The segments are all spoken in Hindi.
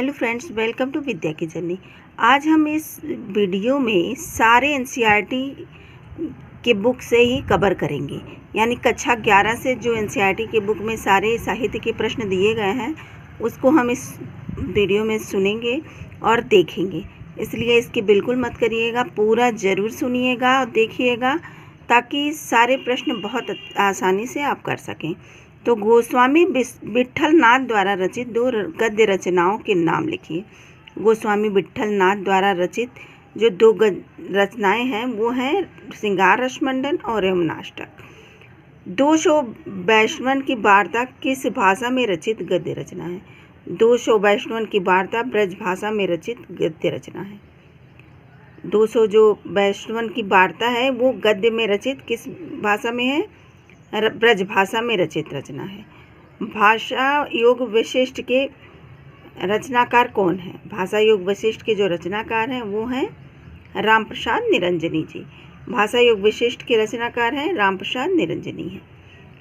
हेलो फ्रेंड्स, वेलकम टू विद्या की जर्नी। आज हम इस वीडियो में सारे एनसीईआरटी के बुक से ही कवर करेंगे, यानी कक्षा 11 से जो एनसीईआरटी के बुक में सारे साहित्य के प्रश्न दिए गए हैं उसको हम इस वीडियो में सुनेंगे और देखेंगे। इसलिए इसकी बिल्कुल मत करिएगा, पूरा ज़रूर सुनिएगा और देखिएगा ताकि सारे प्रश्न बहुत आसानी से आप कर सकें। तो गोस्वामी विट्ठल नाथ द्वारा रचित दो गद्य रचनाओं के नाम लिखिए। गोस्वामी विट्ठल नाथ द्वारा रचित जो दो रचनाएं हैं वो हैं श्रृंगार रसमंडन और यमुनाष्टक। 200 वैष्णवन की वार्ता किस भाषा में रचित गद्य रचना है? 200 वैष्णवन की वार्ता ब्रज भाषा में रचित गद्य रचना है। 200 जो वैष्णवन की वार्ता है वो गद्य में रचित किस भाषा में है? ब्रज भाषा में रचित रचना है। भाषा योग वशिष्ठ के रचनाकार कौन है? भाषा योग वशिष्ठ के जो रचनाकार हैं वो हैं रामप्रसाद निरंजनी जी। भाषा योग वशिष्ठ के रचनाकार हैं रामप्रसाद निरंजनी हैं।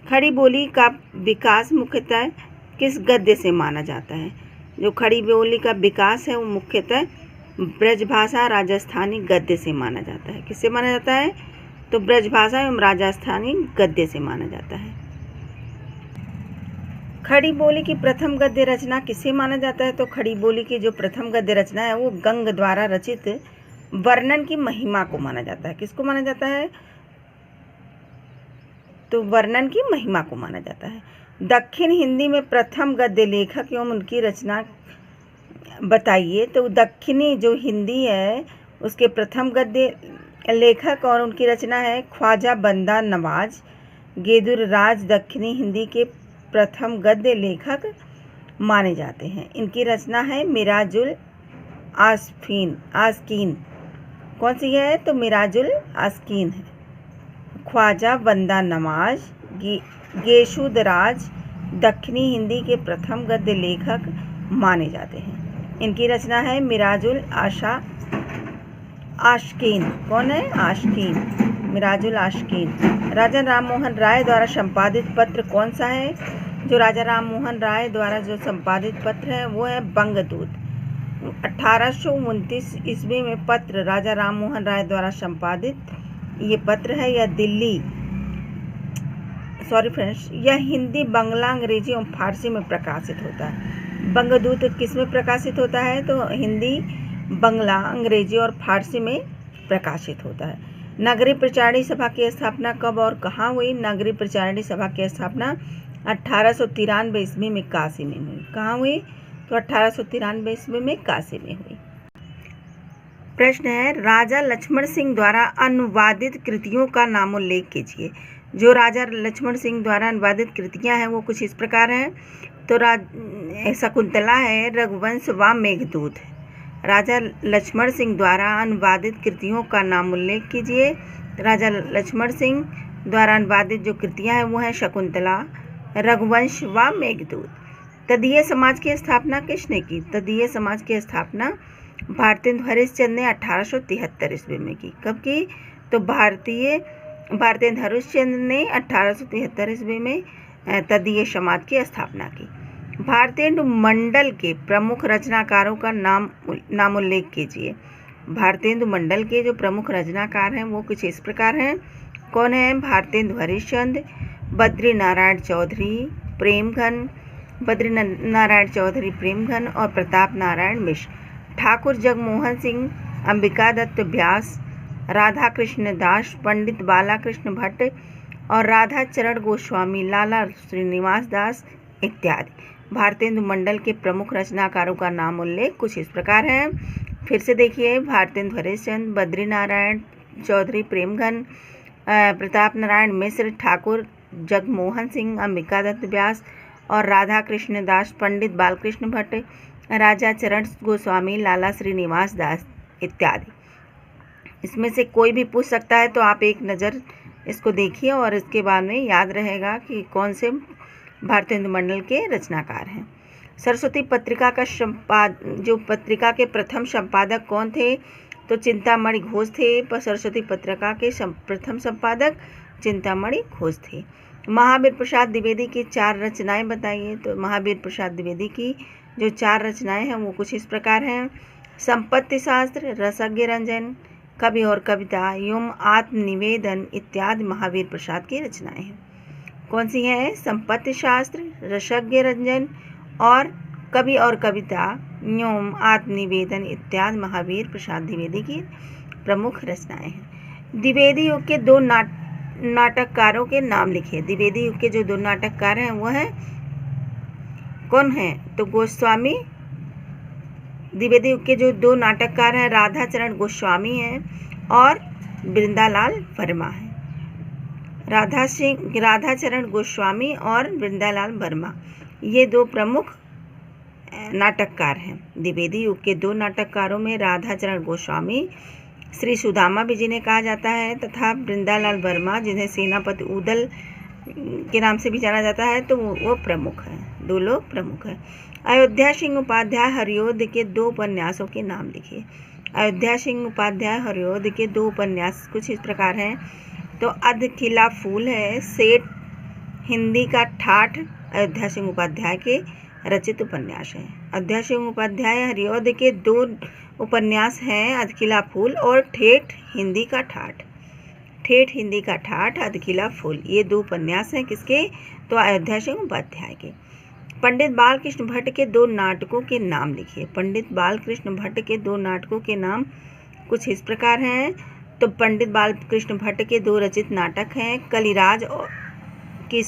खड़ी बोली का विकास मुख्यतः किस गद्य से माना जाता है? जो खड़ी बोली का विकास है वो मुख्यतः ब्रजभाषा राजस्थानी गद्य से माना जाता है। किससे माना जाता है? तो ब्रजभाषा एवं राजस्थानी गद्य से माना जाता है। खड़ी बोली की प्रथम गद्य रचना किसे माना जाता है? तो खड़ी बोली की जो प्रथम गद्य रचना है वो गंग द्वारा रचित वर्णन की महिमा को माना जाता है। किसको माना जाता है? तो वर्णन की महिमा को माना जाता है। दक्षिण हिंदी में प्रथम गद्य लेखक एवं उनकी रचना बताइए। तो दक्षिणी जो हिंदी है उसके प्रथम गद्य लेखक और उनकी रचना है ख्वाजा बंदा नवाज। गेदुर राज दक्षिणी हिंदी के प्रथम गद्य लेखक माने जाते हैं। इनकी रचना है मिराजुल आस्कीन। कौन सी है? तो मिराजुल आस्कीन है। ख्वाजा बंदा नवाज गेशुदराज दक्षिणी हिंदी के प्रथम गद्य लेखक माने जाते हैं। इनकी रचना है मिराजुल आस्कीन। कौन है? आस्कीन, मिराजुल आस्कीन। राजा राममोहन राय द्वारा संपादित पत्र कौन सा है? जो राजा राममोहन राय द्वारा जो संपादित पत्र है वो है बंगदूत। 1829 ईस्वी में पत्र राजा राममोहन राय द्वारा संपादित ये पत्र है। यह यह हिंदी, बांग्ला, अंग्रेजी और फारसी में प्रकाशित होता है। बंगदूत किस में प्रकाशित होता है? तो हिंदी, बांग्ला, अंग्रेजी और फारसी में प्रकाशित होता है। नगरीय प्रचारणी सभा की स्थापना कब और कहाँ हुई? नगरीय प्रचारणी सभा की स्थापना 1893 ईस्वी में काशी में हुई। कहाँ हुई? तो 1893 ईस्वी में काशी में हुई। प्रश्न है राजा लक्ष्मण सिंह द्वारा अनुवादित कृतियों का नामोल्लेख कीजिए। जो राजा लक्ष्मण सिंह द्वारा अनुवादित कृतियां हैं वो कुछ इस प्रकार हैं। तो शकुंतला है, रघुवंश व मेघदूत है। राजा लक्ष्मण सिंह द्वारा अनुवादित कृतियों का नामोल्लेख कीजिए। राजा लक्ष्मण सिंह द्वारा अनुवादित जो कृतियां हैं वो हैं शकुंतला, रघुवंश व मेघदूत। तदीय समाज की स्थापना किसने की? तदीय समाज की स्थापना भारतेंदु हरिश्चंद्र ने 1873 ईस्वी में की। कब की? तो भारतेंदु हरिश्चंद्र ने 1873 ईस्वी में तदीय समाज की स्थापना की। भारतेंदु मंडल के प्रमुख रचनाकारों का नामोल्लेख कीजिए। भारतेंदु मंडल के जो प्रमुख रचनाकार हैं वो कुछ इस प्रकार हैं। कौन है? भारतेंदु हरिश्चंद्र, बद्री नारायण चौधरी प्रेमघन और प्रताप नारायण मिश्र। ठाकुर जगमोहन सिंह, अंबिका दत्त व्यास, राधा कृष्ण दास, पंडित बालाकृष्ण भट्ट और राधा चरण गोस्वामी, लाला श्रीनिवास दास इत्यादि। भारतेंदु मंडल के प्रमुख रचनाकारों का नाम उल्लेख कुछ इस प्रकार है। फिर से देखिए, भारतेंदु हरिश्चंद्र, बद्री नारायण चौधरी प्रेमघन, प्रताप नारायण मिश्र, ठाकुर जगमोहन सिंह, अंबिका दत्त व्यास और राधा कृष्ण दास, पंडित बालकृष्ण भट्ट, राजा चरण गोस्वामी, लाला श्रीनिवास दास इत्यादि। इसमें से कोई भी पूछ सकता है तो आप एक नज़र इसको देखिए और इसके बाद में याद रहेगा कि कौन से भारतेंदु मंडल के रचनाकार हैं। सरस्वती पत्रिका का जो पत्रिका के प्रथम संपादक कौन थे? तो चिंतामणि घोष थे। सरस्वती पत्रिका के प्रथम संपादक चिंतामणि घोष थे। महावीर प्रसाद द्विवेदी की 4 रचनाएं बताइए। तो महावीर प्रसाद द्विवेदी की जो 4 रचनाएं हैं वो कुछ इस प्रकार हैं। संपत्ति शास्त्र, रसज्ञ रंजन, कवि और कविता, युम, आत्मनिवेदन इत्यादि महावीर प्रसाद की रचनाएं हैं। कौन सी हैं? संपत्ति शास्त्र, रसज्ञ रंजन और कवि और कविता, न्योम, आत्मनिवेदन इत्यादि महावीर प्रसाद द्विवेदी की प्रमुख रचनाएं हैं। द्विवेदी युग के 2 नाटककारों के नाम लिखिए। द्विवेदी युग के जो 2 नाटककार हैं वो हैं, कौन हैं? तो गोस्वामी। द्विवेदी युग के जो 2 नाटककार हैं राधाचरण गोस्वामी हैं और वृंदालाल वर्मा हैं। राधाचरण गोस्वामी और वृंदालाल वर्मा, ये 2 प्रमुख नाटककार हैं। द्विवेदी युग के 2 नाटककारों में राधाचरण गोस्वामी श्री सुदामा भी जिन्हें कहा जाता है तथा वृंदालाल वर्मा जिन्हें सेनापति उदल के नाम से भी जाना जाता है, तो वो प्रमुख हैं। 2 लोग प्रमुख हैं। अयोध्या सिंह उपाध्याय हरिओद के 2 उपन्यासों के नाम लिखिए। अयोध्या सिंह उपाध्याय हरिओद के 2 उपन्यास कुछ इस प्रकार हैं। तो अधखिला फूल है, सेठ हिंदी का ठाठ अयोध्या सिंह उपाध्याय के रचित उपन्यास है। अयोध्या सिंह उपाध्याय हरिओद के 2 उपन्यास हैं, अधखिला फूल और ठेठ हिंदी का ठाठ। ठेठ हिंदी का ठाठ, अधखिला फूल, ये 2 उपन्यास हैं किसके? तो अयोध्या सिंह उपाध्याय के। पंडित बालकृष्ण भट्ट के 2 नाटकों के नाम लिखिए। पंडित बालकृष्ण भट्ट के 2 नाटकों के नाम कुछ इस प्रकार हैं। तो पंडित बालकृष्ण भट्ट के 2 रचित नाटक हैं, कलिराज की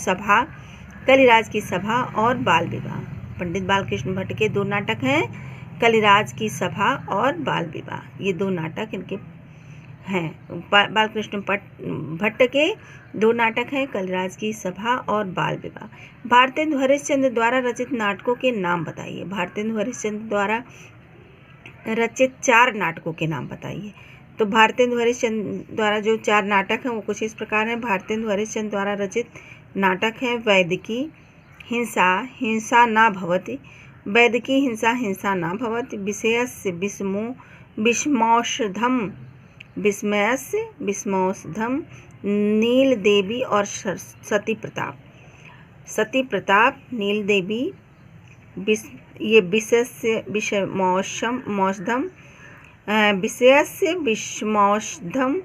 सभा और बाल विवाह। पंडित बालकृष्ण भट्ट के 2 नाटक हैं, कलिराज की सभा और बाल विवाह, ये 2 नाटक इनके हैं। बालकृष्ण भट्ट के 2 नाटक हैं, कलिराज की सभा और बाल विवाह। भारतेंदु हरिश्चंद्र द्वारा रचित नाटकों के नाम बताइए। भारतेंदु हरिश्चंद्र द्वारा रचित 4 नाटकों के नाम बताइए। तो भारतेंदु हरिश्चंद्र द्वारा जो 4 नाटक हैं वो कुछ इस प्रकार हैं। भारतेंदु हरिश्चंद्र द्वारा रचित नाटक हैं वैदिकी, हिंसा, हिंसा न भवति, वैदिकी हिंसा, हिंसा न भवति, विषयस्य विषमौषधम, विस्मयस्य विषमौषधम, नील देवी और सती प्रताप। सती प्रताप, नील देवी, ये विषयस्य विषमौषधम, विषयस्य विषमौषधम,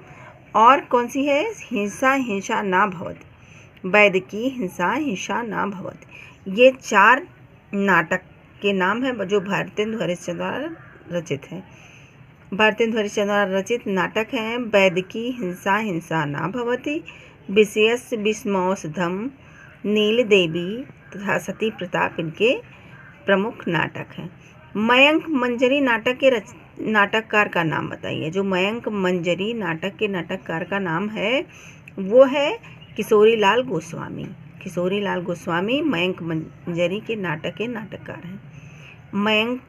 और कौन सी है? हिंसा, हिंसा न भवति, वैदिकी हिंसा, हिंसा न भवति। ये 4 नाटक के नाम हैं जो भारतेंदु हरिश्चंद्र द्वारा रचित हैं। भारतेंदु हरिश्चंद्र द्वारा रचित नाटक हैं वैदिकी हिंसा, हिंसा न भवति, विषयस्य विषमौषधम, नील देवी तथा सती प्रताप इनके प्रमुख नाटक हैं। मयंक मंजरी नाटक के नाटककार का नाम बताइए। जो मयंक मंजरी नाटक के नाटककार का नाम है वो है किशोरीलाल गोस्वामी। किशोरीलाल गोस्वामी मयंक मंजरी के नाटक के नाटककार हैं। मयंक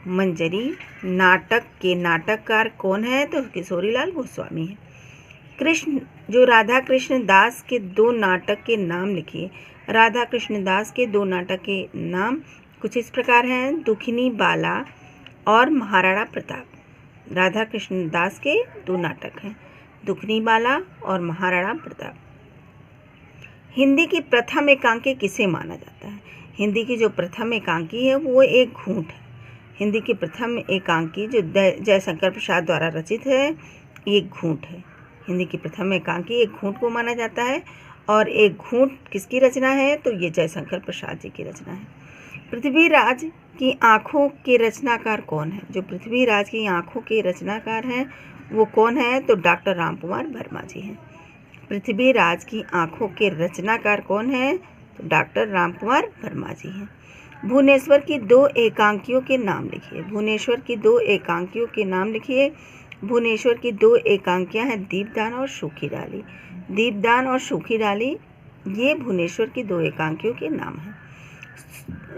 मंजरी नाटक के नाटककार कौन है? तो किशोरीलाल गोस्वामी है। कृष्ण, जो राधा कृष्ण दास के 2 नाटक के नाम लिखिए। राधा कृष्ण दास के 2 नाटक के नाम कुछ इस प्रकार हैं, दुखिनी बाला और महाराणा प्रताप। राधा कृष्ण दास के 2 नाटक हैं, दुखनी बाला और महाराणा प्रताप। हिंदी की प्रथम एकांकी किसे माना जाता है? हिंदी की जो प्रथम एकांकी है वो एक घूंट है। हिंदी की प्रथम एकांकी जो जयशंकर प्रसाद द्वारा रचित है ये घूंट है। हिंदी की प्रथम एकांकी एक घूंट को माना जाता है और एक घूंट किसकी रचना है? तो ये जयशंकर प्रसाद जी की रचना है। पृथ्वीराज की आँखों के रचनाकार कौन है? जो पृथ्वीराज की आँखों के रचनाकार हैं वो कौन है? तो डॉक्टर रामकुमार वर्मा जी हैं। पृथ्वीराज की आँखों के रचनाकार कौन है? तो डॉक्टर रामकुमार वर्मा जी हैं। भुवनेश्वर की 2 एकांकियों के नाम लिखिए। भुवनेश्वर की 2 एकांकियों के नाम लिखिए। भुवनेश्वर की 2 एकांकियाँ हैं दीपदान और सूखी डाली। दीपदान और सूखी डाली ये भुवनेश्वर की 2 एकांकियों के नाम हैं।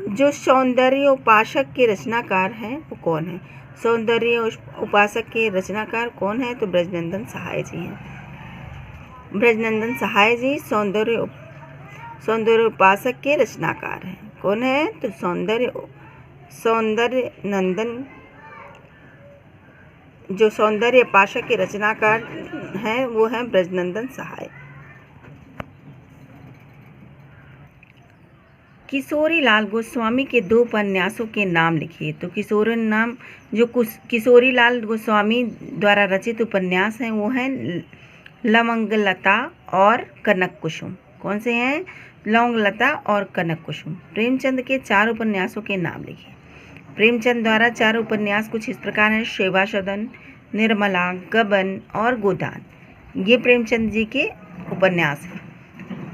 जो सौंदर्य उपासक के रचनाकार हैं वो कौन है? सौंदर्य उपासक के रचनाकार कौन है? तो ब्रजनंदन सहाय जी हैं। ब्रजनंदन सहाय जी सौंदर्य उपासक के रचनाकार हैं। कौन है? तो सौंदर्य नंदन, जो सौंदर्य उपासक के रचनाकार हैं वो हैं ब्रजनंदन सहाय। किशोरीलाल गोस्वामी के 2 उपन्यासों के नाम लिखिए। तो किशोरीलाल गोस्वामी द्वारा रचित उपन्यास हैं वो हैं लवंगलता और कनक कुसुम। कौन से हैं? लवंगलता और कनक कुसुम। प्रेमचंद के 4 उपन्यासों के नाम लिखिए। प्रेमचंद द्वारा 4 उपन्यास कुछ इस प्रकार हैं: सेवा सदन, निर्मला, गबन और गोदान। ये प्रेमचंद जी के उपन्यास हैं।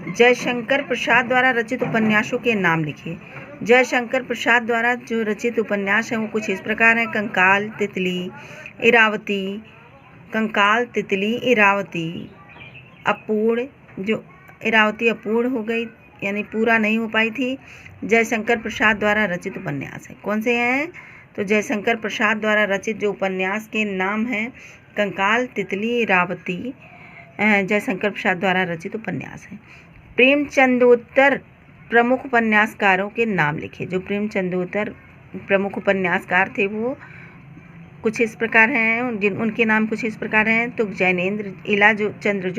जयशंकर प्रसाद द्वारा रचित उपन्यासों के नाम लिखिए। जयशंकर प्रसाद द्वारा जो रचित उपन्यास हैं वो कुछ इस प्रकार हैं: कंकाल, तितली, इरावती, अपूर्ण। जो इरावती अपूर्ण हो गई यानी पूरा नहीं हो पाई थी, जयशंकर प्रसाद द्वारा रचित उपन्यास है। कौन से हैं? तो जयशंकर प्रसाद द्वारा रचित जो उपन्यास के नाम हैं कंकाल, तितली, इरावती, जयशंकर प्रसाद द्वारा रचित उपन्यास है। प्रेमचंदोत्तर प्रमुख उपन्यासकारों के नाम लिखे। जो प्रेमचंदोत्तर प्रमुख उपन्यासकार थे वो कुछ इस प्रकार हैं, उनके नाम कुछ इस प्रकार हैं। तो इलाचंद्र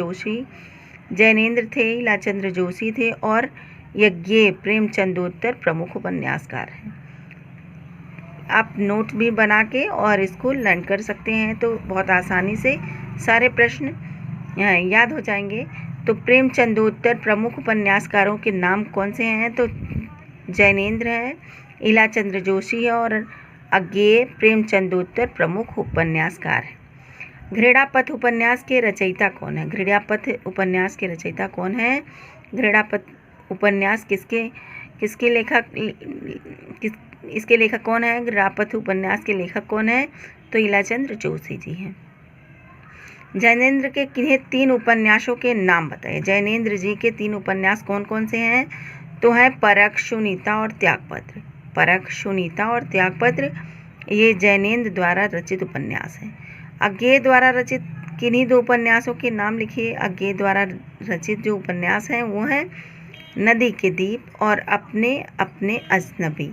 जोशी थे और ये प्रेमचंदोत्तर प्रमुख उपन्यासकार हैं। आप नोट भी बना के और इसको लर्न कर सकते हैं तो बहुत आसानी से सारे प्रश्न याद हो जाएंगे। तो प्रेमचंदोत्तर प्रमुख उपन्यासकारों के नाम कौन से हैं? तो जैनेंद्र है, इलाचंद्र जोशी है और अज्ञेय प्रेमचंदोत्तर प्रमुख उपन्यासकार हैं। घृणापथ उपन्यास के रचयिता कौन है? घृणापथ उपन्यास के रचयिता कौन है? घृणापथ उपन्यास इसके लेखक कौन है? घृणापथ उपन्यास के लेखक कौन है? तो इलाचंद्र जोशी जी हैं। जैनेंद्र के किन्हीं 3 उपन्यासों के नाम बताइए। जैनेंद्र जी के 3 उपन्यास कौन कौन से हैं? तो हैं परख, सुनीता और त्यागपत्र। परख, सुनीता और त्यागपत्र ये जैनेंद्र द्वारा रचित उपन्यास हैं। अज्ञेय द्वारा रचित किन्हीं 2 उपन्यासों के नाम लिखिए। अज्ञेय द्वारा रचित जो उपन्यास हैं वो हैं नदी के दीप और अपने अपने अजनबी।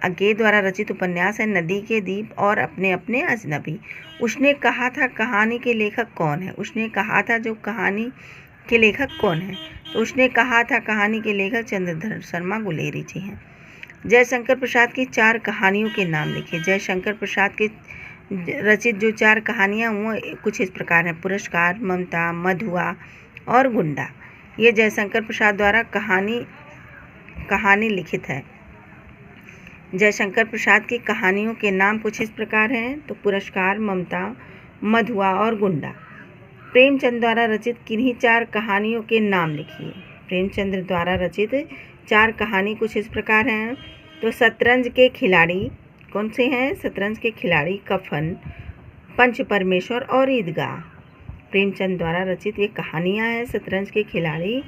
अज्ञेय द्वारा रचित उपन्यास है नदी के दीप और अपने अपने अजनबी। उसने कहा था कहानी के लेखक कौन है? उसने कहा था जो कहानी के लेखक कौन है? तो उसने कहा था कहानी के लेखक चंद्रधर शर्मा गुलेरी जी हैं। जयशंकर प्रसाद की 4 कहानियों के नाम लिखिए। जयशंकर प्रसाद के रचित जो 4 कहानियाँ वो कुछ इस प्रकार हैं: पुरस्कार, ममता, मधुआ और गुंडा। ये जयशंकर प्रसाद द्वारा कहानी लिखित है। जयशंकर प्रसाद की कहानियों के नाम कुछ इस प्रकार हैं: तो पुरस्कार, ममता, मधुआ और गुंडा। प्रेमचंद द्वारा रचित किन्हीं 4 कहानियों के नाम लिखिए। प्रेमचंद द्वारा रचित 4 कहानी कुछ इस प्रकार हैं। तो शतरंज के खिलाड़ी। कौन से हैं? शतरंज के खिलाड़ी, कफन, पंच परमेश्वर और ईदगाह। प्रेमचंद द्वारा रचित ये कहानियाँ हैं शतरंज के खिलाड़ी,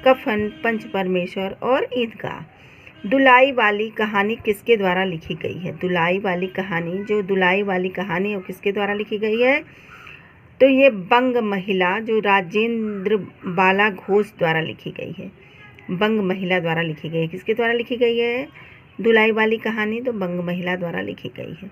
कफन, पंच परमेश्वर और ईदगाह। दुलाई वाली कहानी किसके द्वारा लिखी गई है? दुलाई वाली कहानी वो किसके द्वारा लिखी गई है? तो ये बंग महिला जो राजेंद्र बाला घोष द्वारा लिखी गई है। बंग महिला द्वारा लिखी गई है। किसके द्वारा लिखी गई है दुलाई वाली कहानी? तो बंग महिला द्वारा लिखी गई है।